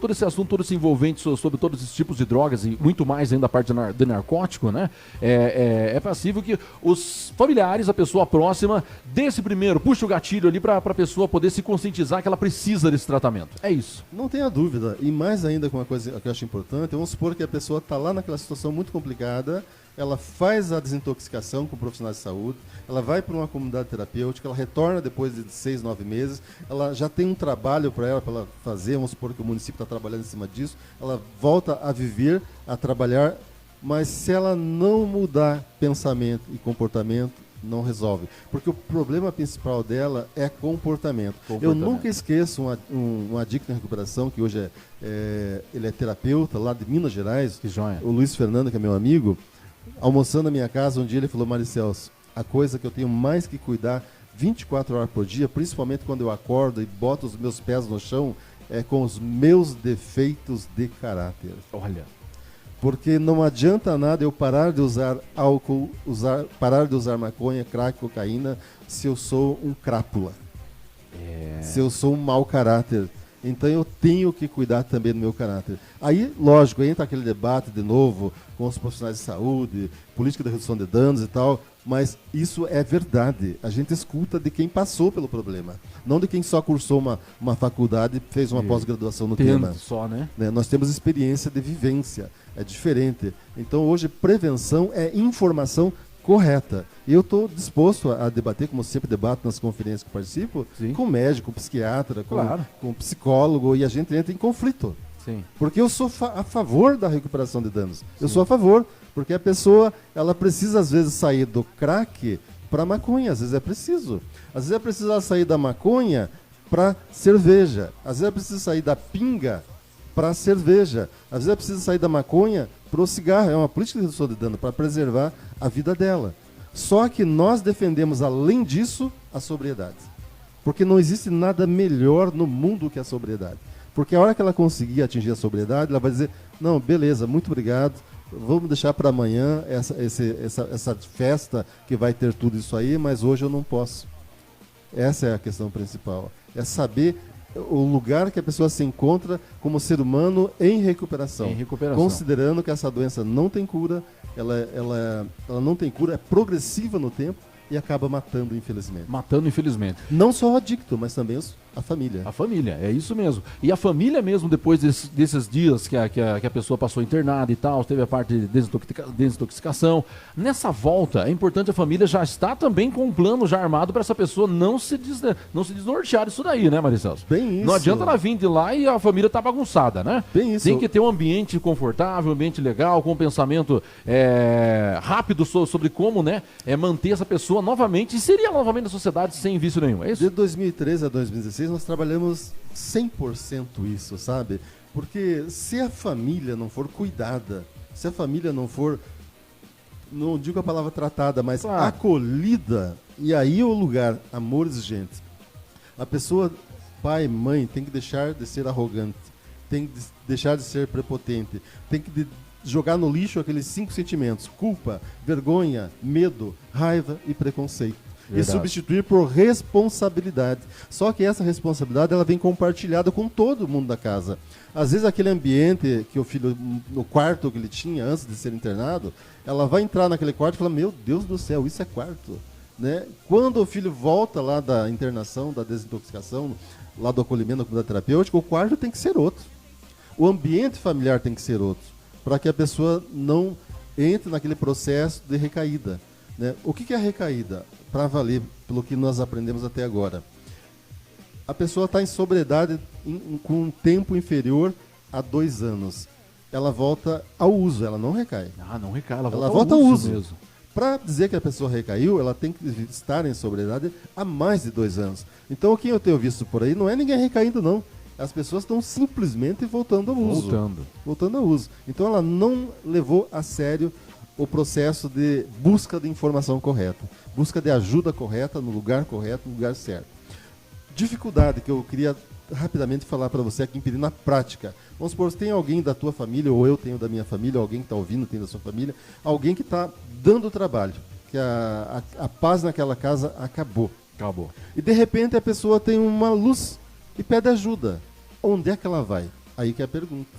esse assunto, todo esse envolvente sobre todos esses tipos de drogas e muito mais ainda a parte de narcótico, né? É passível que os familiares, a pessoa próxima, dê esse primeiro, puxa o gatilho ali para a pessoa poder se conscientizar que ela precisa desse tratamento. É isso. Não tenha dúvida. E mais ainda com uma coisa que eu acho importante, vamos supor que a pessoa está lá naquela situação muito complicada, ela faz a desintoxicação com profissionais de saúde, ela vai para uma comunidade terapêutica, ela retorna depois de 6, 9 meses, ela já tem um trabalho para ela fazer, vamos supor que o município está trabalhando em cima disso, ela volta a viver, a trabalhar, mas se ela não mudar pensamento e comportamento, não resolve. Porque o problema principal dela é comportamento. Eu nunca esqueço um adicto em recuperação, que hoje ele é terapeuta lá de Minas Gerais, que joia. O Luiz Fernando, que é meu amigo, almoçando na minha casa, um dia ele falou, Maricelso, a coisa que eu tenho mais que cuidar 24 horas por dia, principalmente quando eu acordo e boto os meus pés no chão, é com os meus defeitos de caráter. Olha. Porque não adianta nada eu parar de usar álcool, parar de usar maconha, crack, cocaína, se eu sou um crápula. Se eu sou um mau caráter. Então eu tenho que cuidar também do meu caráter. Aí, lógico, entra aquele debate de novo com os profissionais de saúde, política de redução de danos e tal, mas isso é verdade. A gente escuta de quem passou pelo problema, não de quem só cursou uma faculdade e fez uma pós-graduação no tema. Só, né? Nós temos experiência de vivência, é diferente. Então hoje prevenção é informação correta. E eu estou disposto a debater, como eu sempre debato nas conferências que participo, com médico, com psiquiatra, com psicólogo, e a gente entra em conflito. Sim. Porque eu sou a favor da recuperação de danos. Eu sou a favor, porque a pessoa ela precisa às vezes sair do crack para maconha, às vezes é preciso. Às vezes é preciso ela sair da maconha para cerveja. Às vezes é preciso sair da pinga para cerveja. Às vezes é preciso sair da maconha para o cigarro. É uma política de redução de dano para preservar a vida dela. Só que nós defendemos, além disso, a sobriedade. Porque não existe nada melhor no mundo que a sobriedade. Porque a hora que ela conseguir atingir a sobriedade, ela vai dizer, não, beleza, muito obrigado, vamos deixar para amanhã essa festa que vai ter tudo isso aí, mas hoje eu não posso. Essa é a questão principal. É saber o lugar que a pessoa se encontra como ser humano em recuperação. Considerando que essa doença não tem cura, ela não tem cura, é progressiva no tempo e acaba matando, infelizmente. Não só o adicto, mas também a família. A família, é isso mesmo. E a família mesmo, depois desses dias que a pessoa passou internada e tal, teve a parte de desintoxicação. Nessa volta, é importante a família já estar também com um plano já armado para essa pessoa não se desnortear disso daí, né, Maricelso? Bem isso. Não adianta ela vir de lá e a família tá bagunçada, né? Bem isso. Tem que ter um ambiente confortável, um ambiente legal, com um pensamento rápido sobre como, né, manter essa pessoa novamente, inserir novamente na sociedade sem vício nenhum, é isso? De 2013 a 2016 nós trabalhamos 100% isso, sabe? Porque se a família não for cuidada, se a família não for, não digo a palavra tratada, mas acolhida, e aí o lugar, amor exigente. A pessoa, pai, mãe, tem que deixar de ser arrogante, tem que deixar de ser prepotente, tem que jogar no lixo aqueles 5 sentimentos: culpa, vergonha, medo, raiva e preconceito. e substituir por responsabilidade. Só que essa responsabilidade ela vem compartilhada com todo mundo da casa. Às vezes aquele ambiente que o filho, no quarto que ele tinha antes de ser internado, ela vai entrar naquele quarto e fala, meu Deus do céu, isso é quarto. Né? Quando o filho volta lá da internação, da desintoxicação, lá do acolhimento da comunidade terapêutica, o quarto tem que ser outro. O ambiente familiar tem que ser outro, para que a pessoa não entre naquele processo de recaída. Né? O que é a recaída? Para valer, pelo que nós aprendemos até agora. A pessoa está em sobriedade com um tempo inferior a 2 anos. Ela volta ao uso, ela não recai. Não recai, ela volta ao uso mesmo. Para dizer que a pessoa recaiu, ela tem que estar em sobriedade há mais de 2 anos. Então, o que eu tenho visto por aí não é ninguém recaindo, não. As pessoas estão simplesmente voltando ao uso. Voltando ao uso. Então, ela não levou a sério o processo de busca de informação correta, busca de ajuda correta, no lugar correto, no lugar certo. Dificuldade que eu queria rapidamente falar para você aqui em Piri, na prática. Vamos supor, se tem alguém da tua família, ou eu tenho da minha família, alguém que está ouvindo tem da sua família, alguém que está dando trabalho, que a paz naquela casa acabou. E de repente a pessoa tem uma luz e pede ajuda. Onde é que ela vai? Aí que é a pergunta.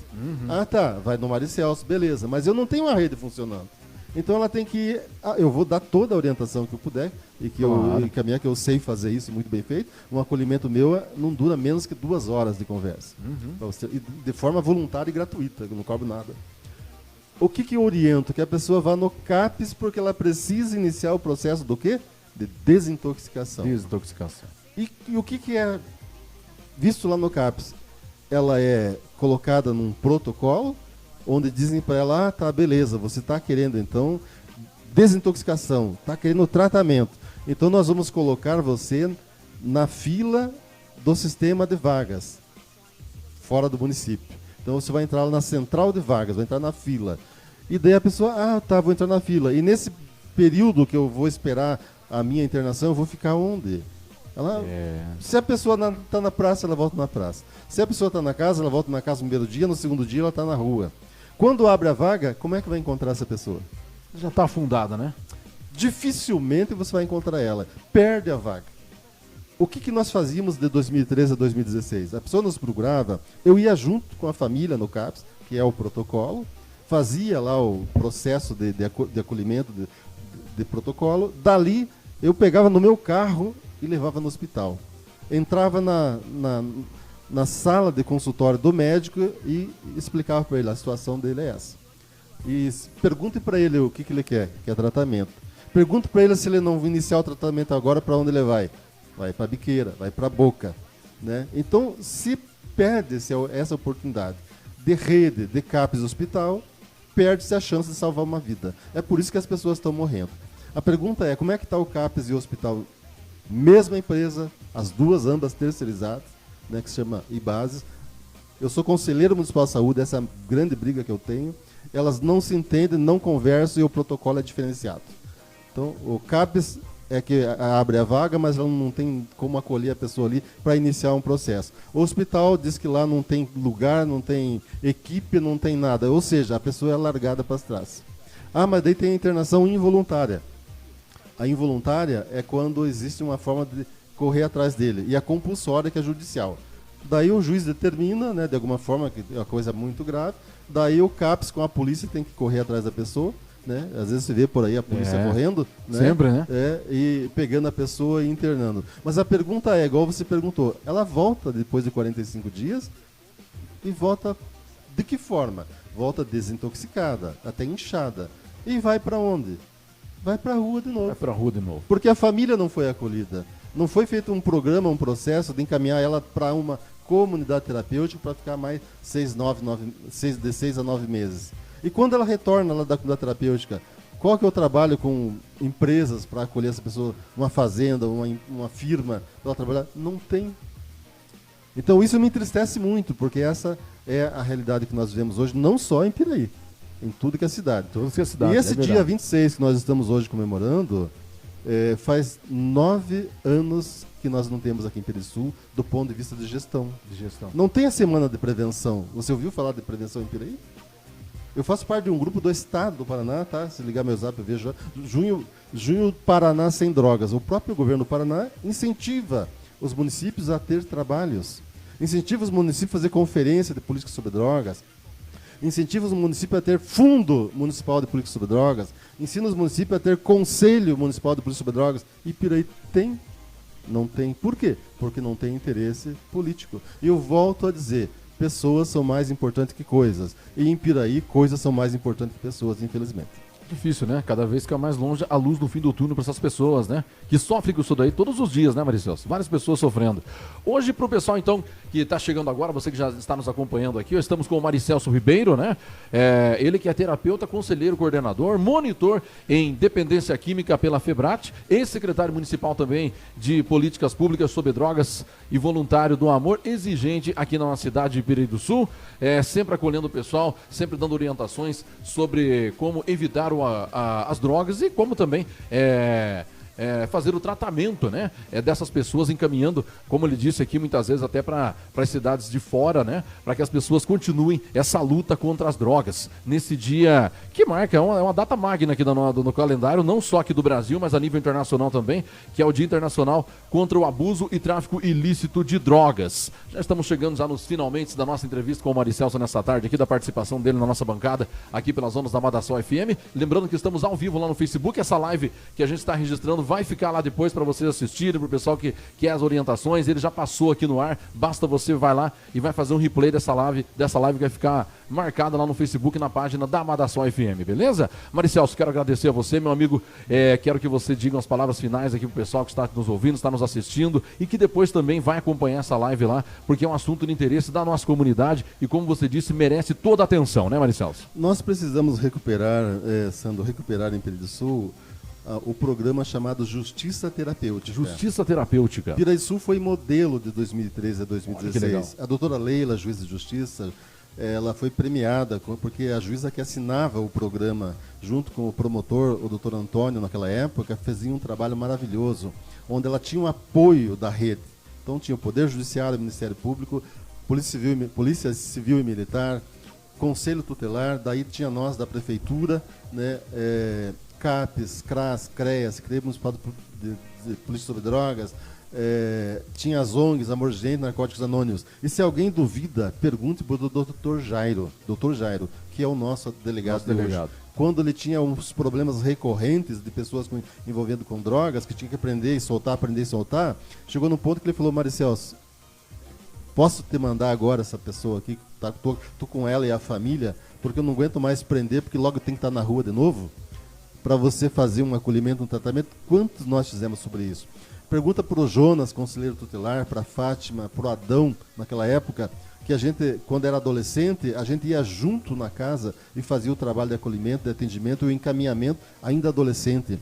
Vai no Maricelso, beleza, mas eu não tenho uma rede funcionando. Então ela tem que ir, eu vou dar toda a orientação que eu puder e que eu sei fazer isso muito bem feito. Um acolhimento meu não dura menos que 2 horas de conversa. E de forma voluntária e gratuita, eu não cobro nada. O que eu oriento? Que a pessoa vá no CAPS porque ela precisa iniciar o processo do quê? De desintoxicação. E o que é visto lá no CAPS? Ela é colocada num protocolo onde dizem para ela, tá, beleza, você está querendo então desintoxicação, está querendo tratamento. Então nós vamos colocar você na fila do sistema de vagas, fora do município. Então você vai entrar lá na central de vagas, vai entrar na fila. E daí a pessoa, vou entrar na fila. E nesse período que eu vou esperar a minha internação, eu vou ficar onde? Se a pessoa está na praça, ela volta na praça. Se a pessoa está na casa, ela volta na casa no primeiro dia, no segundo dia ela está na rua. Quando abre a vaga, como é que vai encontrar essa pessoa? Já está afundada, né? Dificilmente você vai encontrar ela. Perde a vaga. O que nós fazíamos de 2013 a 2016? A pessoa nos procurava, eu ia junto com a família no CAPS, que é o protocolo, fazia lá o processo de acolhimento de protocolo, dali eu pegava no meu carro e levava no hospital. Entrava na sala de consultório do médico e explicava para ele, a situação dele é essa. E pergunte para ele o que ele quer, que é tratamento. Pergunte para ele se ele não iniciar o tratamento agora, para onde ele vai. Vai para a biqueira, vai para a boca. Né? Então, se perde essa oportunidade de rede, de CAPS hospital, perde-se a chance de salvar uma vida. É por isso que as pessoas estão morrendo. A pergunta é, como é que está o CAPS e o hospital? Mesma empresa, as duas, ambas terceirizadas, né, que se chama IBASES. Eu sou conselheiro municipal de saúde, essa é a grande briga que eu tenho. Elas não se entendem, não conversam e o protocolo é diferenciado. Então, o CAPS é que abre a vaga, mas ela não tem como acolher a pessoa ali para iniciar um processo. O hospital diz que lá não tem lugar, não tem equipe, não tem nada. Ou seja, a pessoa é largada para trás. Mas daí tem a internação involuntária. A involuntária é quando existe uma forma de correr atrás dele. E a compulsória, que é judicial. Daí o juiz determina, né, de alguma forma, que é uma coisa muito grave. Daí o CAPS com a polícia tem que correr atrás da pessoa. Né? Às vezes você vê por aí a polícia correndo. Né? Sempre, né? E pegando a pessoa e internando. Mas a pergunta é, igual você perguntou, ela volta depois de 45 dias e volta de que forma? Volta desintoxicada, até inchada. E vai para onde? Vai para a rua de novo. Vai para a rua de novo. Porque a família não foi acolhida. Não foi feito um programa, um processo de encaminhar ela para uma comunidade terapêutica para ficar mais 6 a 9 meses. E quando ela retorna lá da comunidade terapêutica, qual que é o trabalho com empresas para acolher essa pessoa? Uma fazenda, uma firma para ela trabalhar? Não tem. Então isso me entristece muito, porque essa é a realidade que nós vivemos hoje, não só em Piraí, em tudo que é cidade. E esse dia 26 que nós estamos hoje comemorando, faz 9 anos que nós não temos aqui em Piraí-Sul, do ponto de vista de gestão. Não tem a semana de prevenção. Você ouviu falar de prevenção em Piraí? Eu faço parte de um grupo do Estado do Paraná, tá? Se ligar meu zap, eu vejo. Junho Paraná Sem Drogas. O próprio governo do Paraná incentiva os municípios a ter trabalhos. Incentiva os municípios a fazer conferência de política sobre drogas. Incentiva os municípios a ter fundo municipal de política sobre drogas. Ensina os municípios a ter conselho municipal de política sobre drogas. E Piraí tem? Não tem. Por quê? Porque não tem interesse político. E eu volto a dizer, pessoas são mais importantes que coisas. E em Piraí, coisas são mais importantes que pessoas, infelizmente. Difícil, né? Cada vez fica mais longe a luz no fim do túnel para essas pessoas, né? Que sofrem com isso daí todos os dias, né, Maricelso? Várias pessoas sofrendo. Hoje, pro pessoal, então, que está chegando agora, você que já está nos acompanhando aqui, estamos com o Maricelso Ribeiro, né? Ele que é terapeuta, conselheiro, coordenador, monitor em dependência química pela FEBRAT, ex-secretário municipal também de políticas públicas sobre drogas e voluntário do amor, exigente aqui na nossa cidade de Piraí do Sul, sempre acolhendo o pessoal, sempre dando orientações sobre como evitar as drogas e como também fazer o tratamento, né, dessas pessoas, encaminhando, como ele disse aqui, muitas vezes até para as cidades de fora, né, para que as pessoas continuem essa luta contra as drogas. Nesse dia que marca, é uma data magna aqui no calendário, não só aqui do Brasil, mas a nível internacional também, que é o Dia Internacional contra o Abuso e Tráfico Ilícito de Drogas. Já estamos chegando já nos finalmente da nossa entrevista com o Maricelso nessa tarde aqui, da participação dele na nossa bancada, aqui pelas ondas da Madassol FM. Lembrando que estamos ao vivo lá no Facebook, essa live que a gente está registrando vai ficar lá depois para vocês assistirem, para o pessoal que quer as orientações. Ele já passou aqui no ar, basta você vai lá e vai fazer um replay dessa live que vai ficar marcada lá no Facebook, na página da Madassol FM, beleza? Maricelso, quero agradecer a você, meu amigo, quero que você diga as palavras finais aqui pro pessoal que está nos ouvindo, está nos assistindo e que depois também vai acompanhar essa live lá, porque é um assunto de interesse da nossa comunidade e, como você disse, merece toda a atenção, né, Maricelso? Nós precisamos recuperar em Piraí do Sul o programa chamado Justiça Terapêutica. Justiça Terapêutica. Piraí do Sul foi modelo de 2013 a 2016. Que legal. A doutora Leila, juíza de justiça, ela foi premiada porque a juíza que assinava o programa junto com o promotor, o doutor Antônio, naquela época, fazia um trabalho maravilhoso, onde ela tinha o apoio da rede. Então tinha o Poder Judiciário, o Ministério Público, Polícia Civil e Militar, Conselho Tutelar, daí tinha nós da Prefeitura, né, CAPES, CRAS, CREAS, Secretaria Municipal de Polícia sobre Drogas, tinha as ONGs, Amor de Gente, Narcóticos Anônimos. E se alguém duvida, pergunte para o doutor Jairo, que é o nosso delegado de hoje. Quando ele tinha uns problemas recorrentes de pessoas envolvendo com drogas, que tinha que aprender e soltar, chegou num ponto que ele falou: Maricelso, posso te mandar agora essa pessoa aqui, tô com ela e a família, porque eu não aguento mais prender, porque logo tem que estar na rua de novo, para você fazer um acolhimento, um tratamento. Quantos nós fizemos sobre isso? Pergunta para o Jonas, conselheiro tutelar, para a Fátima, para o Adão, naquela época, que a gente, quando era adolescente, a gente ia junto na casa e fazia o trabalho de acolhimento, de atendimento e o encaminhamento ainda adolescente.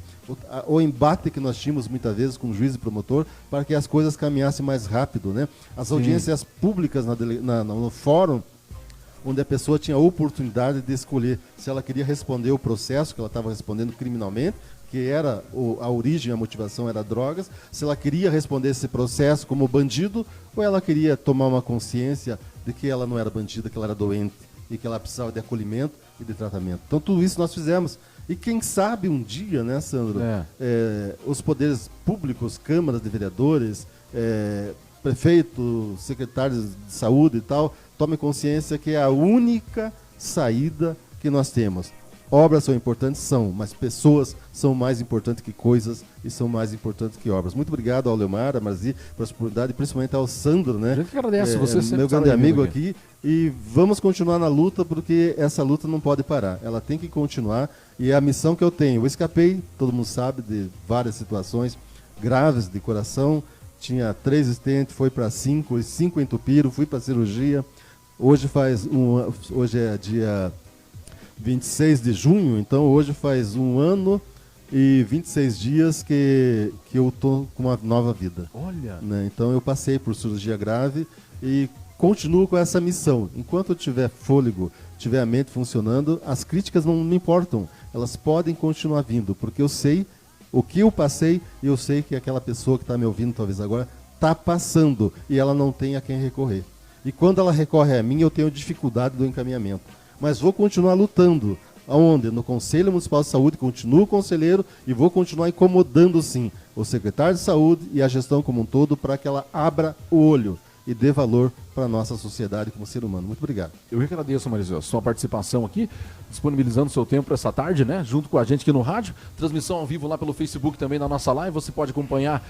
O embate que nós tínhamos muitas vezes com o juiz e promotor para que as coisas caminhassem mais rápido, né? As audiências públicas no fórum, onde a pessoa tinha a oportunidade de escolher se ela queria responder o processo que ela estava respondendo criminalmente, que era a origem, a motivação era drogas, se ela queria responder esse processo como bandido, ou ela queria tomar uma consciência de que ela não era bandida, que ela era doente e que ela precisava de acolhimento e de tratamento. Então tudo isso nós fizemos. E quem sabe um dia, né, Sandro, os poderes públicos, câmaras de vereadores, prefeitos, secretários de saúde e tal, tomem consciência que é a única saída que nós temos. Obras são importantes? São, mas pessoas são mais importantes que coisas e são mais importantes que obras. Muito obrigado ao Leomar, a Marzi, por essa oportunidade, e principalmente ao Sandro, né? A gente que agradece, você sempre meu grande amigo aqui. E vamos continuar na luta, porque essa luta não pode parar. Ela tem que continuar e é a missão que eu tenho. Eu escapei, todo mundo sabe, de várias situações graves de coração. Tinha 3 estentes, foi para 5, os 5 entupiram, fui para cirurgia. Hoje é dia 26 de junho, então hoje faz 1 ano e 26 dias que eu estou com uma nova vida. Olha! Né? Então eu passei por cirurgia grave e continuo com essa missão. Enquanto eu tiver fôlego, tiver a mente funcionando, as críticas não me importam. Elas podem continuar vindo, porque eu sei o que eu passei e eu sei que aquela pessoa que está me ouvindo talvez agora está passando e ela não tem a quem recorrer. E quando ela recorre a mim, eu tenho dificuldade do encaminhamento. mas vou continuar lutando. Aonde? No Conselho Municipal de Saúde, continuo conselheiro e vou continuar incomodando, sim, o secretário de Saúde e a gestão como um todo para que ela abra o olho e dê valor para a nossa sociedade como ser humano. Muito obrigado. Eu que agradeço, Marisel, sua participação aqui, disponibilizando seu tempo essa tarde, né? Junto com a gente aqui no rádio. Transmissão ao vivo lá pelo Facebook também na nossa live. Você pode acompanhar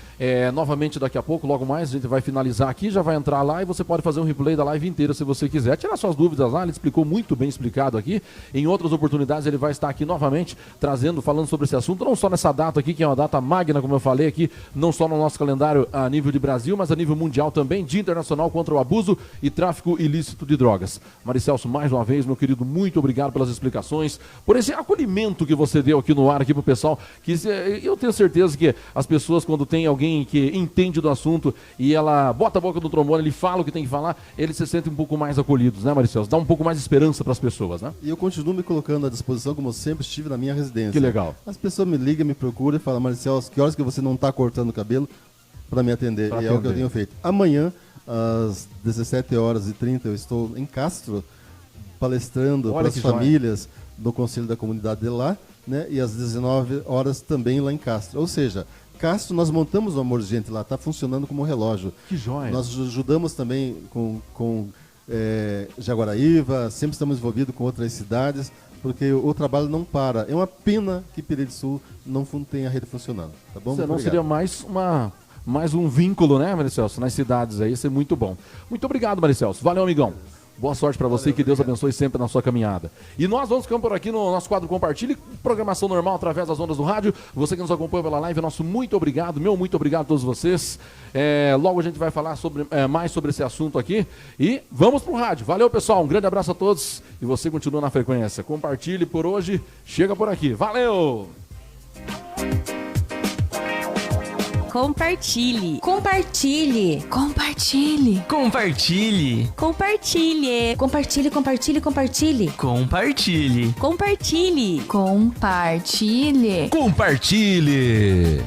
novamente daqui a pouco, logo mais. A gente vai finalizar aqui, já vai entrar lá e você pode fazer um replay da live inteira se você quiser. Tirar suas dúvidas lá, ele explicou muito bem explicado aqui. Em outras oportunidades ele vai estar aqui novamente trazendo, falando sobre esse assunto, não só nessa data aqui, que é uma data magna, como eu falei aqui, não só no nosso calendário a nível de Brasil, mas a nível mundial também, Dia Internacional contra o Abuso e Tráfico Ilícito de Drogas. Maricelso, mais uma vez, meu querido, muito obrigado pelas explicações, por esse acolhimento que você deu aqui no ar, aqui pro pessoal, que eu tenho certeza que as pessoas, quando tem alguém que entende do assunto e ela bota a boca no trombone, ele fala o que tem que falar, eles se sentem um pouco mais acolhidos, né, Maricelso? Dá um pouco mais de esperança para as pessoas, né? E eu continuo me colocando à disposição, como eu sempre estive na minha residência. Que legal. As pessoas me ligam, me procuram e falam: Maricelso, que horas que você não está cortando o cabelo para me atender? E é o que eu tenho feito. Amanhã, às 17h30, eu estou em Castro, palestrando para as famílias do Conselho da Comunidade de lá, né? E às 19h também lá em Castro. Ou seja, Castro, nós montamos o Amor de Gente lá, está funcionando como relógio. Que joia. Nós ajudamos também com Jaguaraíva, sempre estamos envolvidos com outras cidades, porque o trabalho não para. É uma pena que Pereira do Sul não tenha a rede funcionando. Tá bom? Senão seria mais um vínculo, né, Maricelso, nas cidades aí, isso é muito bom. Muito obrigado, Maricelso. Valeu, amigão. Boa sorte para você, que Deus abençoe sempre na sua caminhada. E nós vamos ficando por aqui no nosso quadro Compartilhe, programação normal através das ondas do rádio. Você que nos acompanha pela live, nosso muito obrigado, meu muito obrigado a todos vocês. Logo a gente vai falar mais sobre esse assunto aqui. E vamos pro rádio. Valeu, pessoal, um grande abraço a todos e você continua na frequência. Compartilhe por hoje, chega por aqui. Valeu! Compartilhe. Compartilhe. Compartilhe. Compartilhe. Compartilhe. Compartilhe, compartilhe, compartilhe. Compartilhe. Compartilhe. Compartilhe. Compartilhe.